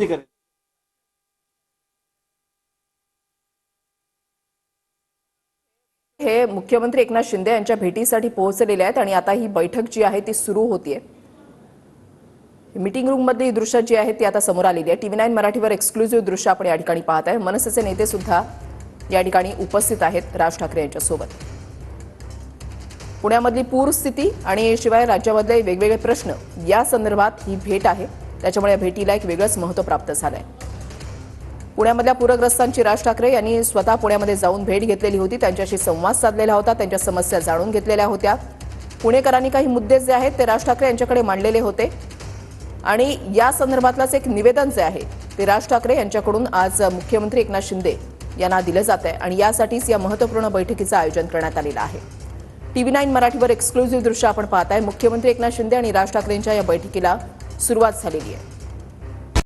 विनंती करेन। हे मुख्यमंत्री एकनाथ शिंदे यांच्या भेटीसाठी पोहोचलेले आहेत आणि आता ही बैठक जी आहे ती सुरू होतीये। मीटिंग रूम मधली दृश्य जी आहेत ती आता समोर आलेली आहे। TV9 मराठीवर एक्सक्लुझिव्ह दृश्य आपण या ठिकाणी पाहत आहे। मनसेचे नेते सुद्धा या ठिकाणी उपस्थित आहेत राज ठाकरे यांच्या सोबत। पुण्यामधली पूरस्थिती आणि शिवाय राज्यामधले वेगवेगळे प्रश्न या संदर्भात ही भेट आहे, त्याच्यामुळे या भेटीला एक वेगळंच महत्त्व प्राप्त झालंय। पुण्यामधल्या पूरग्रस्तांची राज ठाकरे यांनी स्वतः पुण्यामध्ये जाऊन भेट घेतलेली होती, त्यांच्याशी संवाद साधलेला होता, त्यांच्या समस्या जाणून घेतलेल्या होत्या। पुणेकरांनी काही मुद्दे जे आहेत ते राज ठाकरे यांच्याकडे मांडलेले होते आणि या संदर्भातलंच एक निवेदन जे आहे ते राज ठाकरे यांच्याकडून आज मुख्यमंत्री एकनाथ शिंदे यांना दिलं जात आहे आणि यासाठीच या महत्त्वपूर्ण बैठकीचं आयोजन करण्यात आलेलं आहे। TV9 मराठीवर एक्सक्लुझिव्ह दृश्य आपण पाहताय। मुख्यमंत्री एकनाथ शिंदे आणि राज ठाकरेंच्या या बैठकीला सुरुवात झालेली आहे।